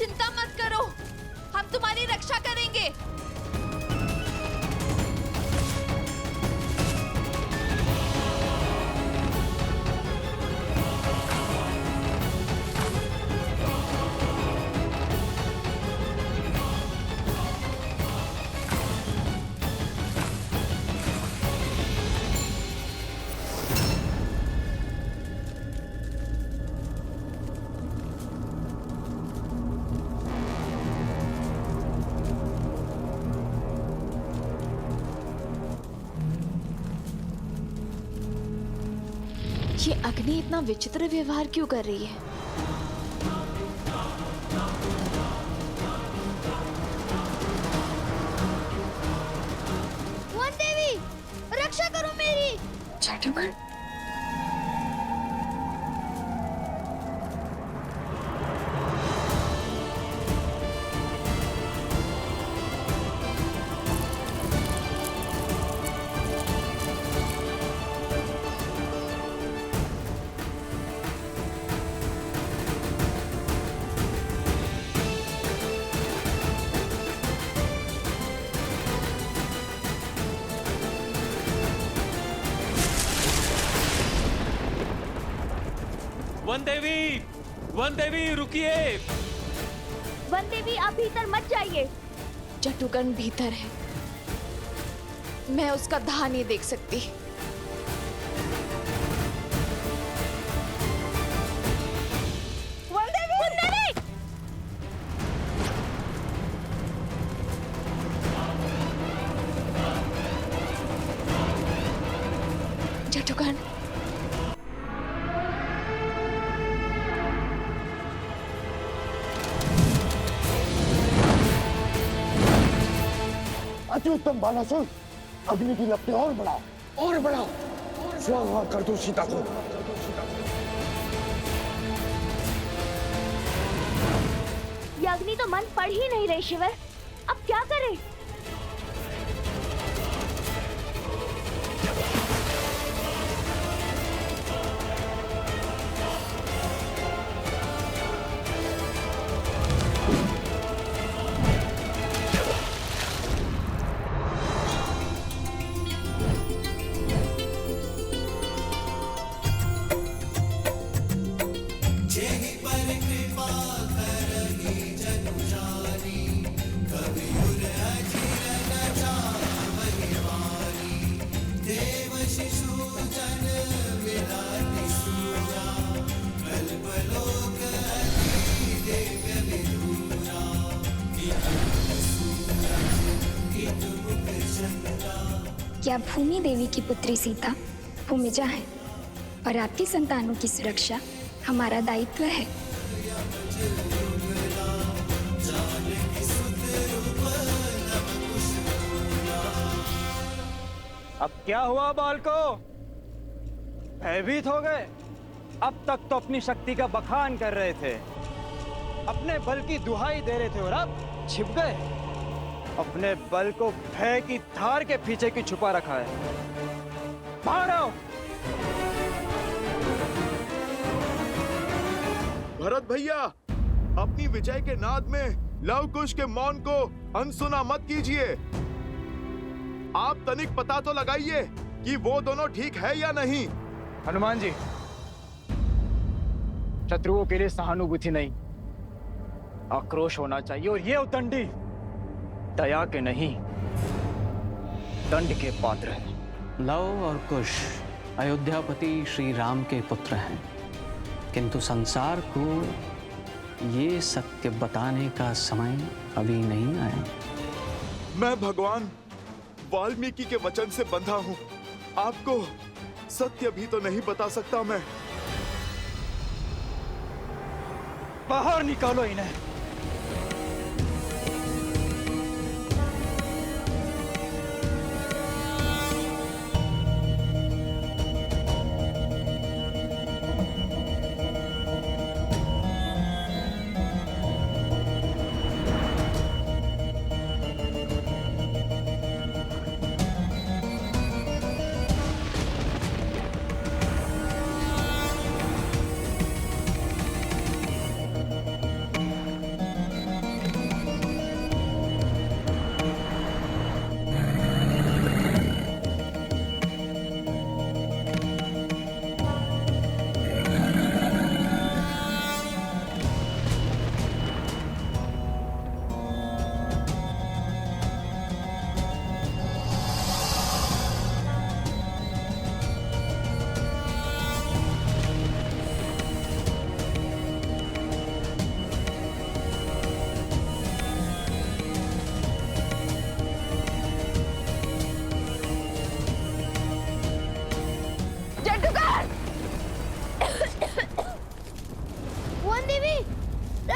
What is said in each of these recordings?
चिंता मत करो, हम तुम्हारी रक्षा करेंगे। ये अग्नि इतना विचित्र व्यवहार क्यों कर रही है? वन देवी, रक्षा करो मेरी। जादूगर, वन देवी रुकिए। वन देवी, आप भीतर मत जाइए। जटुगन भीतर है, मैं उसका दाह नहीं देख सकती। वन देवी! वन देवी! जटुगन, अत्युत्तम बालासुर, अग्नि की लपटें और बढ़ाओ, और बढ़ाओ। स्वाहा कर दो सीता को। ये अग्नि तो मन पड़ ही नहीं रही शिवर, अब क्या करें? क्या भूमि देवी की पुत्री सीता भूमिजा है और आपकी संतानों की सुरक्षा हमारा दायित्व है। अब क्या हुआ बालको? भयभीत हो गए? अब तक तो अपनी शक्ति का बखान कर रहे थे, अपने बल की दुहाई दे रहे थे और अब छिप गए। अपने बल को भय की धार के पीछे की छुपा रखा है। बाहर आओ। भरत भैया, अपनी विजय के नाद में लव कुश के मौन को अनसुना मत कीजिए। आप तनिक पता तो लगाइए कि वो दोनों ठीक है या नहीं। हनुमान जी, शत्रुओं के लिए सहानुभूति नहीं, आक्रोश होना चाहिए। और ये उद्दंडी दया के नहीं, दंड के पात्र है। लव और कुश अयोध्यापति श्री राम के पुत्र हैं, किंतु संसार को ये सत्य बताने का समय अभी नहीं आया। मैं भगवान वाल्मीकि के वचन से बंधा हूँ। आपको सत्य भी तो नहीं बता सकता मैं। बाहर निकालो इन्हें।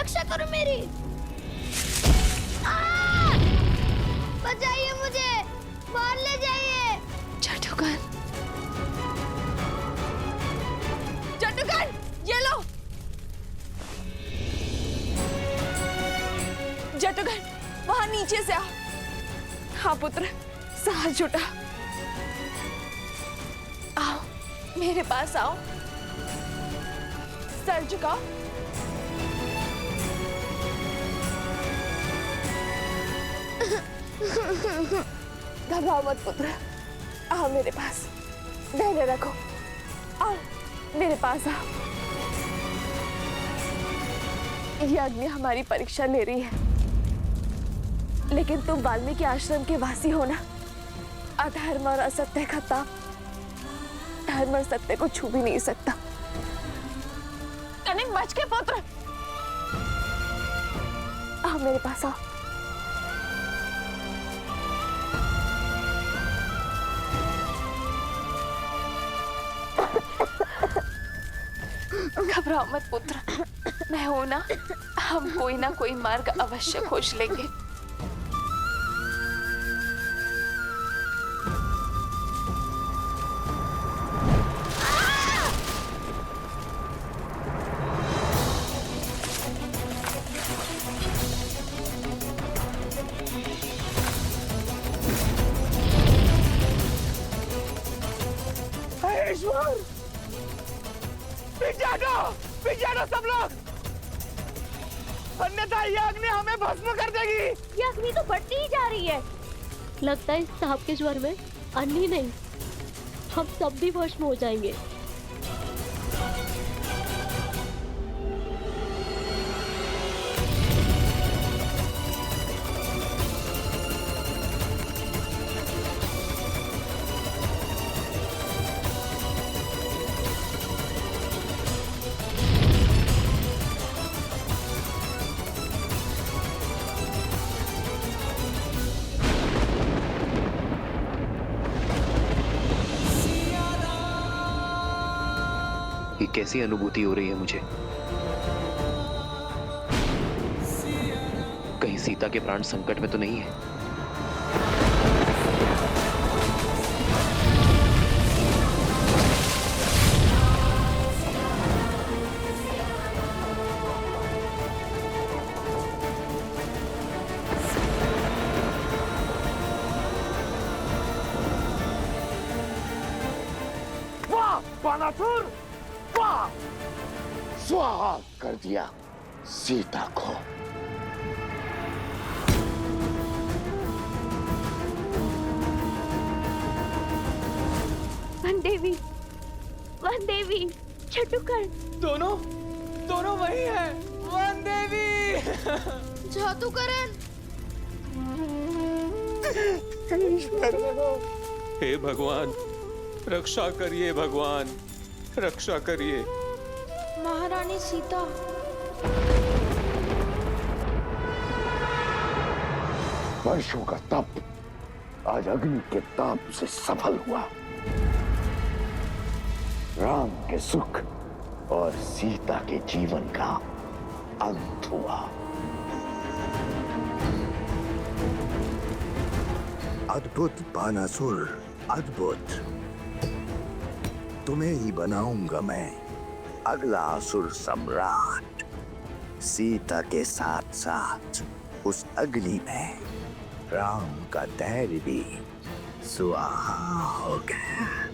रक्षा करो मेरी। बचाइए मुझे, बाहर ले जाइए। जटुगन, जटुगन, ये लो। जटुगन, वहां नीचे से आओ। हाँ पुत्र, साहस जुटा। आओ, मेरे पास आओ। सर झुकाओ। घबराओ मत पुत्र, आओ मेरे पास, धैर्य रखो। आओ मेरे पास आओ। ये अग्नि हमारी परीक्षा ले रही है, लेकिन तुम वाल्मीकि आश्रम के वासी हो ना। अधर्म और असत्य का ताप धर्म और सत्य को छू भी नहीं सकता। कनिक बच के पुत्र, आओ मेरे पास आओ। घबराओ मत पुत्र, मैं हूं ना। हम कोई ना कोई मार्ग अवश्य खोज लेंगे। ईश्वर, पिछाड़ो सब लोग, अन्यथा ये अग्नि हमें भस्म कर देगी। ये अग्नि तो बढ़ती ही जा रही है। लगता है इस सांप के ज्वर में अन्नी नहीं, हम सब भी भस्म हो जाएंगे। ये कैसी अनुभूति हो रही है मुझे? कहीं सीता के प्राण संकट में तो नहीं है? वाह बानासुर, वाह! स्वाहा कर दिया सीता को। वन देवी, छटुकर, दोनों वही है। वन देवी। जादूकरण। हे भगवान, रक्षा करिए भगवान, रक्षा करिए। महारानी सीता। वर्षों का तप आज अग्नि के ताप से सफल हुआ। राम के सुख और सीता के जीवन का अंत हुआ। अद्भुत बानासुर, अद्भुत। तुम्हें ही बनाऊंगा मैं अगला असुर सम्राट। सीता के साथ साथ उस अग्नि में राम का धैर्य भी स्वाहा हो गया।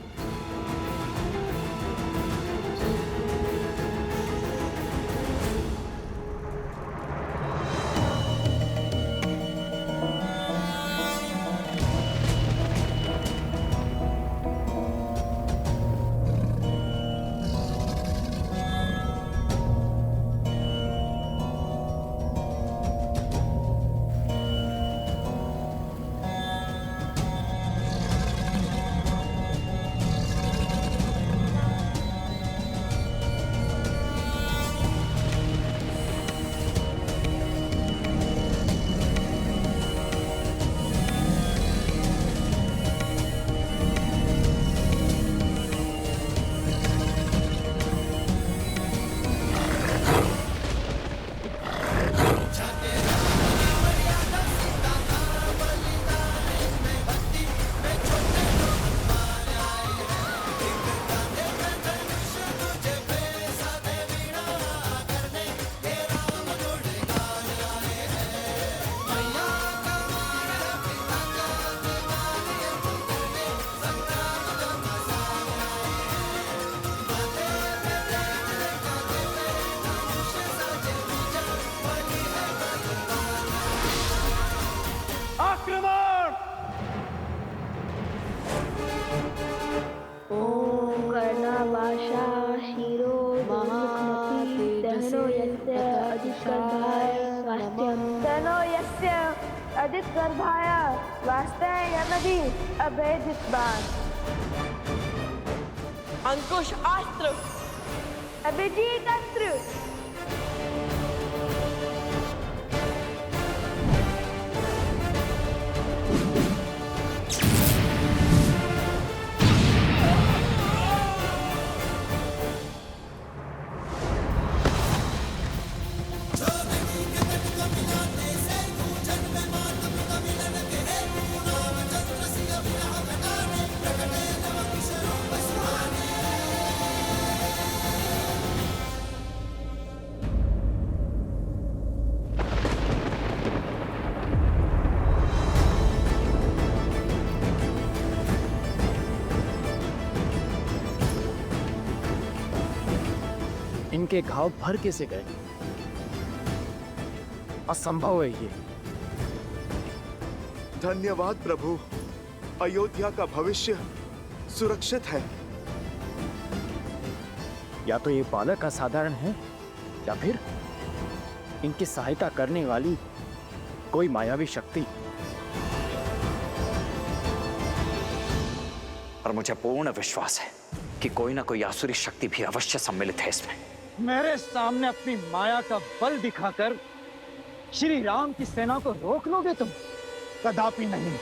एषा शिरो मुखमपि दहनो यस्य अधिकर्भाय स्वास्थ्यं दहनो यस्य अधिकर्भाय स्वास्थ्यमपि अभेदितवान् अंकुश अस्त्र अभिजीत अस्त्र इनके घाव भर कैसे गए? असंभव है ये। धन्यवाद प्रभु, अयोध्या का भविष्य सुरक्षित है। या तो ये बालक असाधारण है या फिर इनकी सहायता करने वाली कोई मायावी शक्ति। और मुझे पूर्ण विश्वास है कि कोई ना कोई आसुरी शक्ति भी अवश्य सम्मिलित है इसमें। मेरे सामने अपनी माया का बल दिखाकर श्री राम की सेना को रोक लोगे तुम? कदापि नहीं।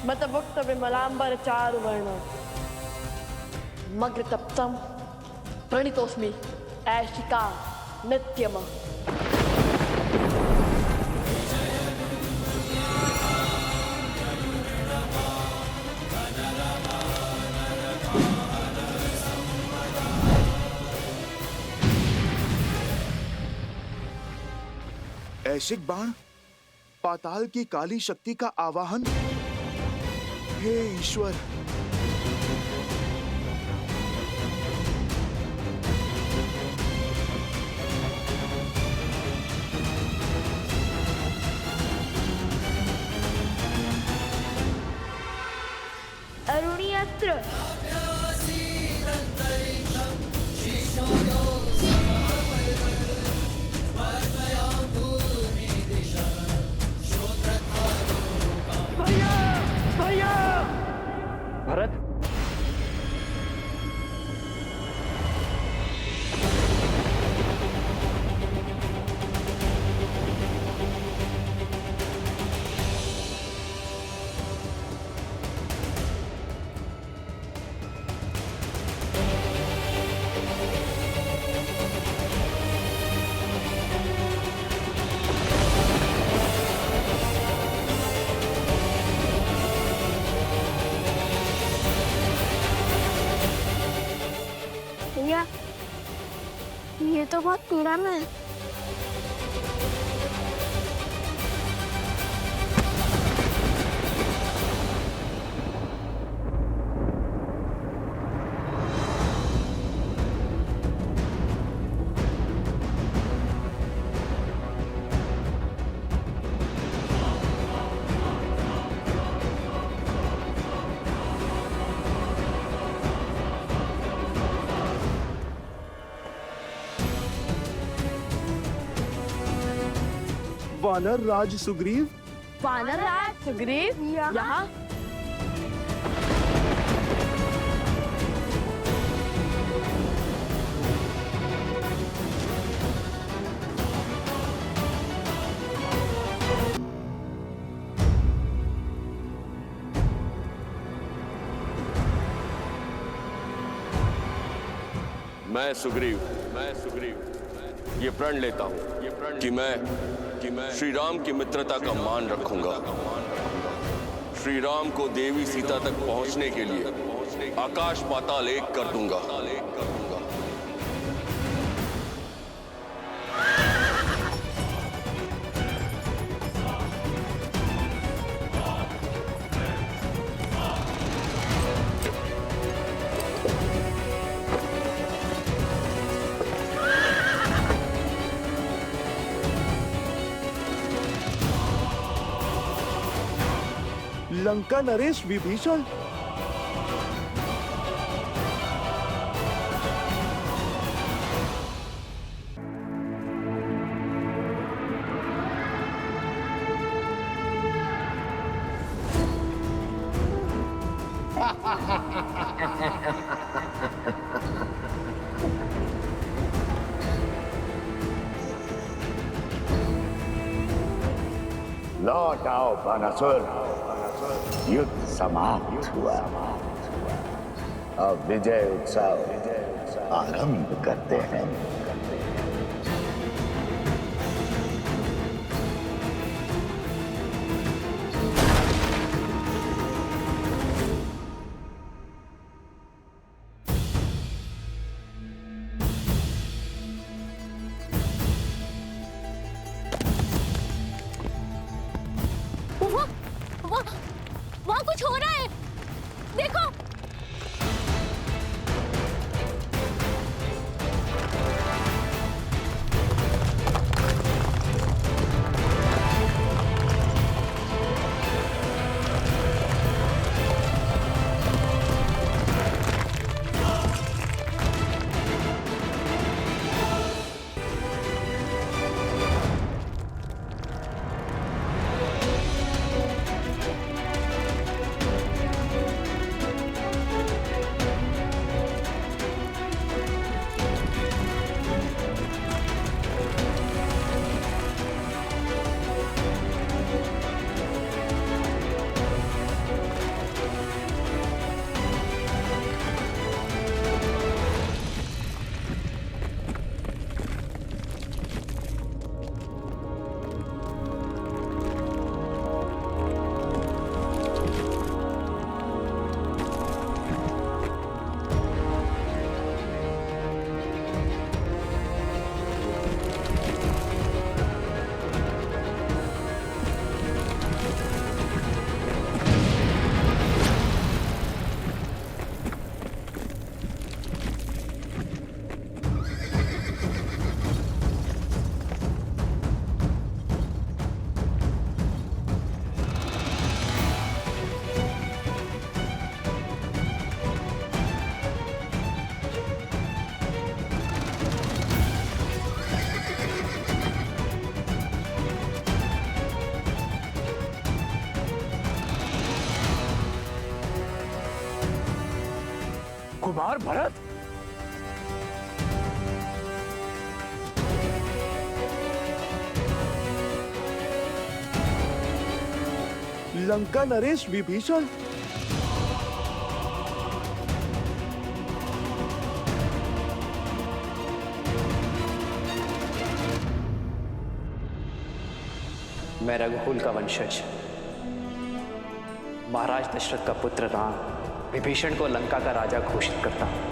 मतभुक्त विमलांबर चारुवर्ण मग्र तप्तम प्रणितोस्मि ऐशिका नित्यम। ऐशिक बाण, पाताल की काली शक्ति का आवाहन। हे ईश्वर, अरुणी अस्त्र भरत, भैया ये तो बहुत पुराना है। वानर राज सुग्रीव। वानर राज सुग्रीव यहाँ? मैं सुग्रीव ये प्रण लेता हूँ कि मैं श्री राम की मित्रता का मान रखूंगा। श्री राम को देवी सीता तक पहुंचने के लिए आकाश पाताल एक कर दूंगा। लंका नरेश विभीषण। लौट आओ बानासुर, युद्ध समाप्त हुआ। अब विजय उत्सव आरंभ करते हैं। वहाँ कुछ हो रहा है, देखो। कुमार भरत, लंका नरेश विभीषण। मैं रघुकुल का वंशज महाराज दशरथ का पुत्र राम विभीषण को लंका का राजा घोषित करता हूं।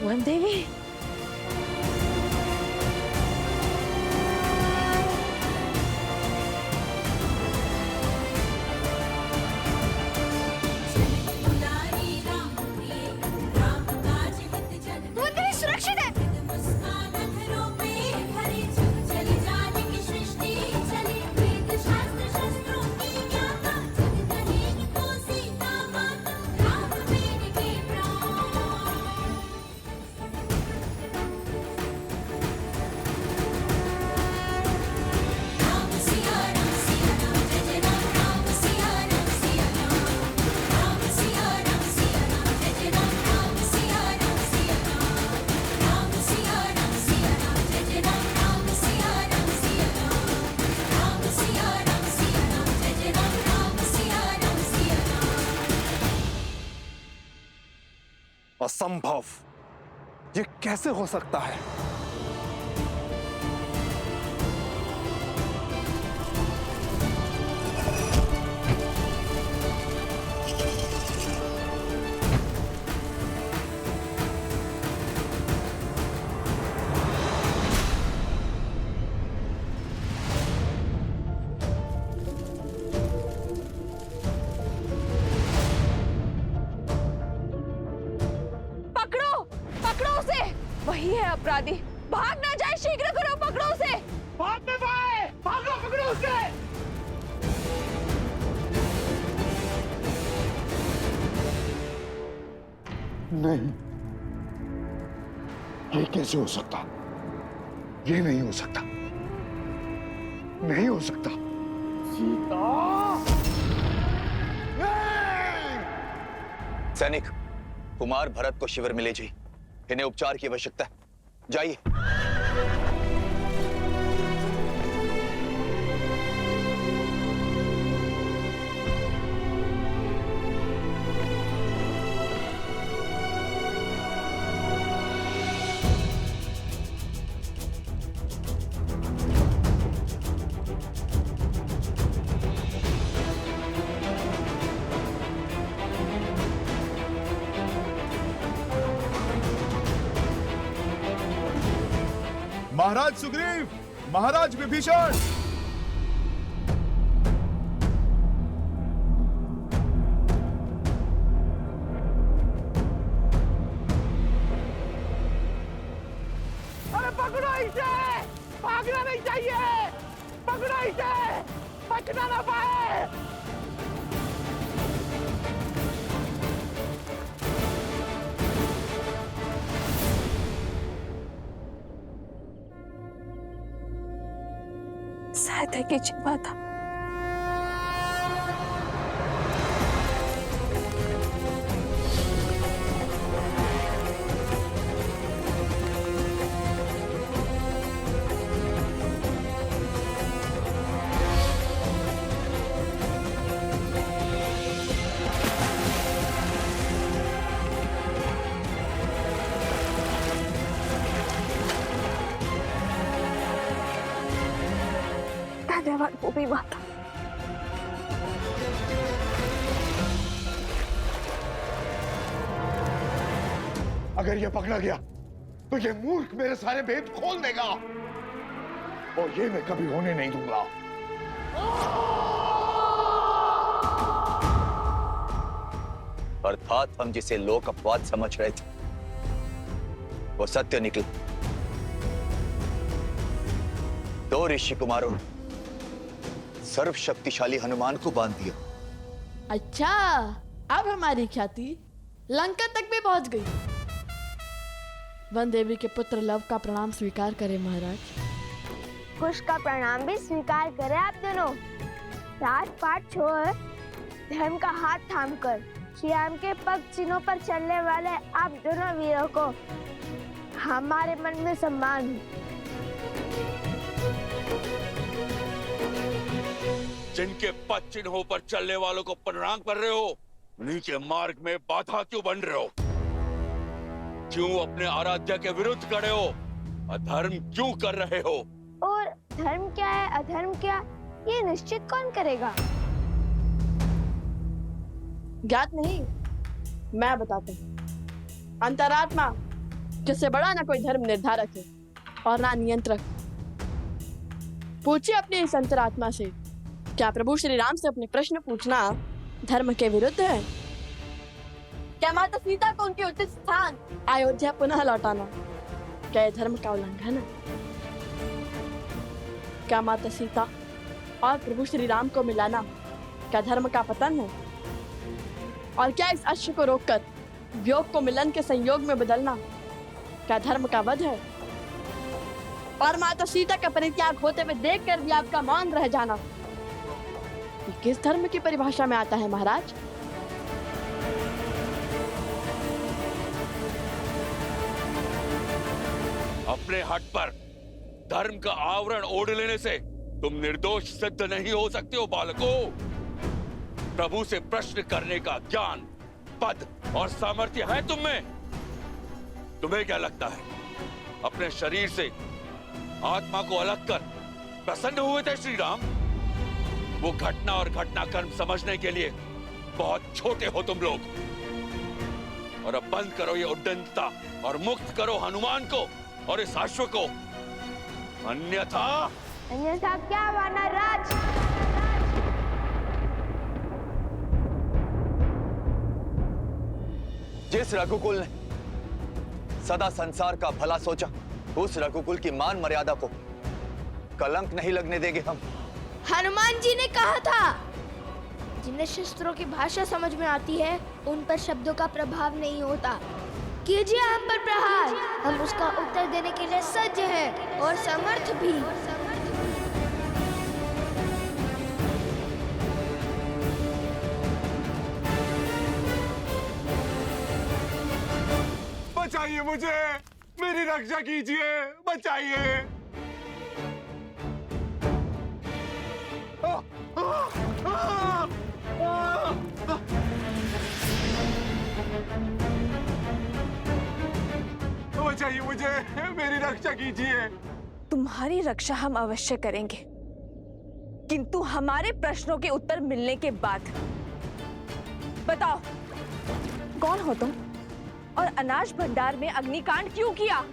वन देवी, सुरक्षित है। असंभव। ये कैसे हो सकता है? वही है अपराधी। भाग ना जाए, शीघ्र करो, पकड़ो उसे। भाग में पाए, भागो, पकड़ो उसे। नहीं, ये कैसे हो सकता? ये नहीं हो सकता, नहीं हो सकता। सीता! सैनिक, कुमार भरत को शिविर में ले जाइए। इन्हें उपचार की आवश्यकता है। जाइए। महाराज सुग्रीव, महाराज विभीषण। अरे पकड़ो इसे, भागना नहीं चाहिए, पकड़ो इसे, बचना ना पाए। सहायता कीजिए माता। धन्यवाद भूमि माता। अगर ये पकड़ा गया तो ये मूर्ख मेरे सारे भेद खोल देगा और ये मैं कभी होने नहीं दूंगा। अर्थात हम जिसे लोक अपवाद समझ रहे थे वो सत्य निकला। दो ऋषि कुमारों ने सर्वशक्तिशाली हनुमान को बांध दिया। अच्छा, अब हमारी ख्याति लंका तक भी पहुंच गई। वन देवी के पुत्र लव का प्रणाम स्वीकार करें महाराज। कुश का प्रणाम भी स्वीकार करें आप दोनों। रात पाट छोड़ धर्म का हाथ थामकर श्री राम के पग चिन्हों पर चलने वाले आप दोनों वीरों को हमारे मन में सम्मान है। जिनके पद चिन्हों पर चलने वालों को प्रणाम कर रहे हो, उन्हीं के मार्ग में बाधा क्यों बन रहे हो? क्यों अपने आराध्य के विरुद्ध खड़े हो? अधर्म क्यों कर रहे हो? और धर्म क्या है अधर्म क्या, ये निश्चित कौन करेगा? ज्ञात नहीं, मैं बताता हूँ। अंतरात्मा जिससे बड़ा ना कोई धर्म निर्धारक है और ना नियंत्रक। पूछिए अपनी इस अंतरात्मा से, क्या प्रभु श्री राम से अपने प्रश्न पूछना धर्म के विरुद्ध है? क्या माता सीता को उनके उचित स्थान अयोध्या पुनः लौटाना क्या ये धर्म का उल्लंघन है? क्या माता सीता और प्रभु श्री राम को मिलाना क्या धर्म का पतन है? और क्या इस अश्व को रोककर वियोग को मिलन के संयोग में बदलना क्या धर्म का वध है? और माता सीता का परित्याग होते हुए देखकर भी आपका मौन रह जाना ये किस धर्म की परिभाषा में आता है महाराज? अपने हट पर धर्म का आवरण ओढ़ लेने से तुम निर्दोष सिद्ध नहीं हो सकते हो बालकों। प्रभु से प्रश्न करने का ज्ञान, पद और सामर्थ्य है तुम में, तुम्हें क्या लगता है अपने शरीर से आत्मा को अलग कर प्रसन्न हुए थे श्री राम? वो घटना और घटनाक्रम समझने के लिए बहुत छोटे हो तुम लोग। और अब बंद करो ये उद्दंडता और मुक्त करो हनुमान को और इस अश्व को, अन्यथा क्या वानर राज? जिस रघुकुल ने सदा संसार का भला सोचा, उस रघुकुल की मान मर्यादा को कलंक नहीं लगने देंगे हम। हनुमान जी ने कहा था, जिन्हें शस्त्रों की भाषा समझ में आती है उन पर शब्दों का प्रभाव नहीं होता। कीजिए हम पर प्रहार, हम उसका उत्तर देने के लिए सज्ज हैं और समर्थ भी। बचाइए मुझे, मेरी रक्षा कीजिए, बचाइए। बचाइए मुझे, मेरी रक्षा कीजिए। तुम्हारी रक्षा हम अवश्य करेंगे, किंतु हमारे प्रश्नों के उत्तर मिलने के बाद। बताओ, कौन हो तुम और अनाज भंडार में अग्निकांड क्यों किया?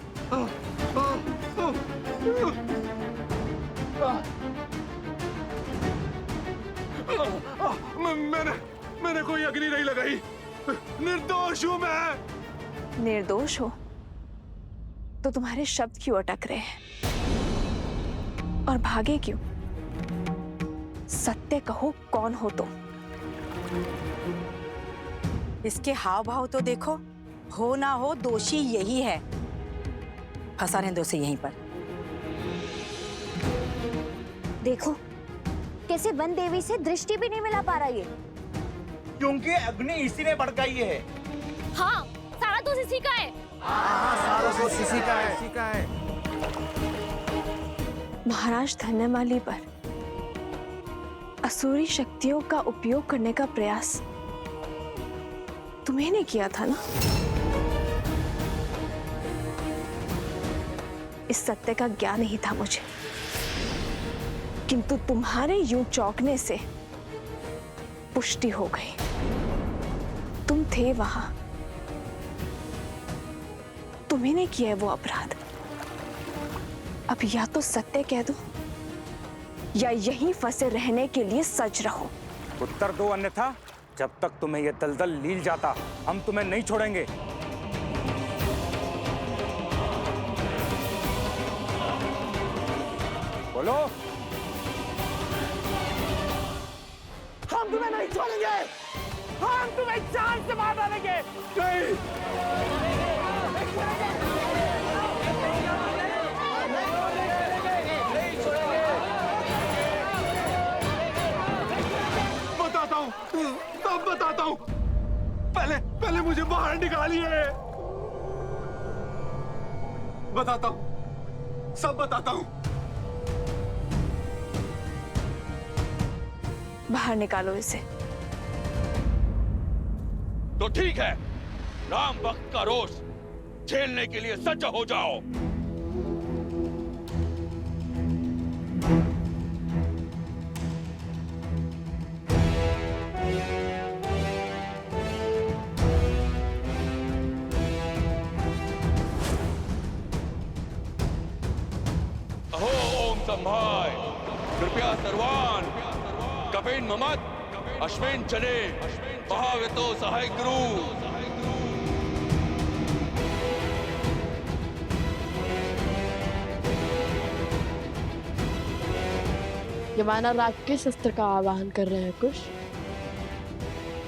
मैंने कोई अग्नि नहीं लगाई, निर्दोष हूं मैं। निर्दोष हो तो तुम्हारे शब्द क्यों अटक रहे हैं और भागे क्यों? सत्य कहो, कौन हो तुम? इसके हाव भाव तो देखो, हो ना हो दोषी यही है। फंसाने दो उसे यहीं पर। देखो कैसे वन देवी से दृष्टि भी नहीं मिला पा रहा ये। क्योंकि अग्नि इसी ने भड़काई है। हाँ, सारा दोष इसी का है। सारा दोष इसी का है। महाराज धन्यमाली पर असुरी शक्तियों का उपयोग करने का प्रयास तुम्हें ने किया था ना? इस सत्य का ज्ञान नहीं था मुझे, किंतु तुम्हारे यूं चौंकने से पुष्टि हो गई। तुम थे वहां, तुम्ही ने किया वो अपराध। अब या तो सत्य कह दो या यहीं फंसे रहने के लिए सच रहो। उत्तर दो, अन्यथा जब तक तुम्हें यह दलदल लील जाता हम तुम्हें नहीं छोड़ेंगे। बोलो। हम तुम्हें नहीं छोड़ेंगे, हम तुम्हें जान से मार डालेंगे। नहीं। बताता हूँ, तब बताता हूँ। पहले मुझे बाहर निकालिए। बताता हूँ, सब बताता हूँ। बाहर निकालो इसे। तो ठीक है, राम भक्त का रोष झेलने के लिए सज्ज हो जाओ। अहो ओम संभाय, कृपया सर्वान कपेन ममत अश्वेन चले महाव्यतो सहाय गुरु। ये वानर राज किस अस्त्र का आवाहन कर रहे हैं कुश?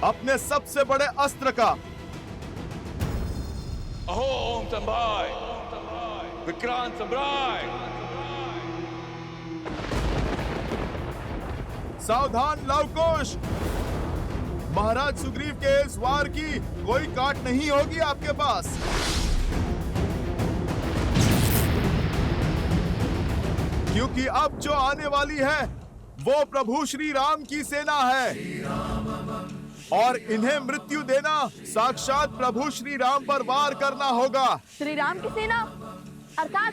अपने सबसे बड़े अस्त्र का। अहो ओम संभाय, विक्रांत सम्राट। सावधान लवकुश, महाराज सुग्रीव के इस वार की कोई काट नहीं होगी आपके पास। क्योंकि अब जो आने वाली है वो प्रभु श्री राम की सेना है। और इन्हें मृत्यु देना साक्षात प्रभु श्री राम पर वार करना होगा। श्री राम की सेना अर्थात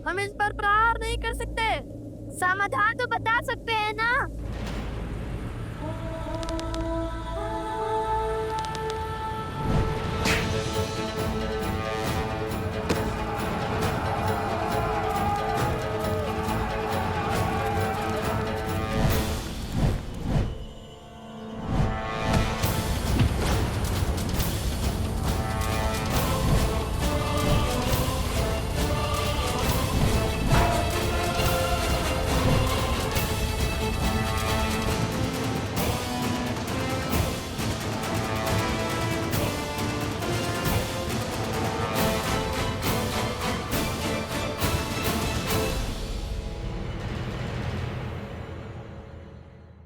हम इस पर प्रहार नहीं कर सकते, समाधान तो बता सकते हैं ना।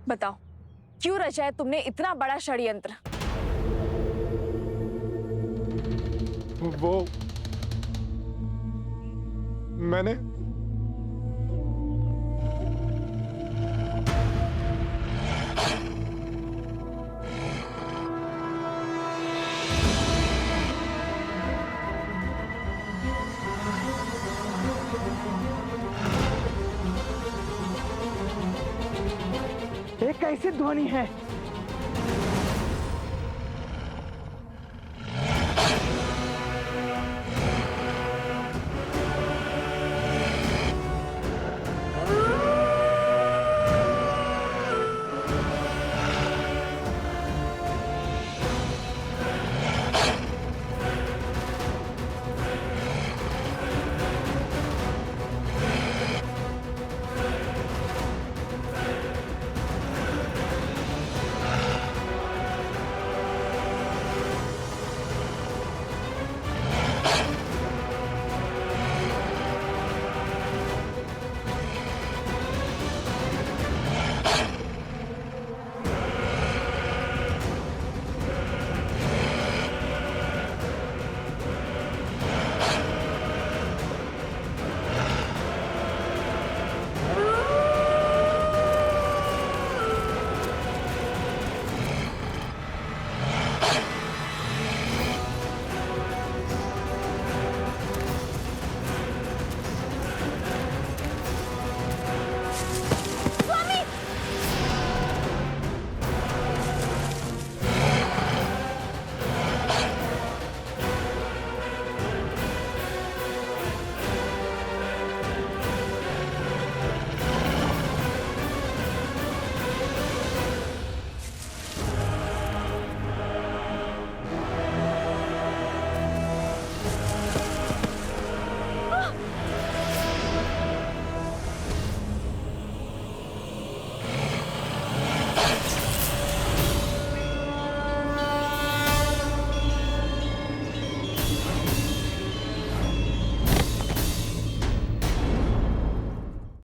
बताओ क्यों रचा है तुमने इतना बड़ा षड्यंत्र? वो मैंने एक कैसी ध्वनि है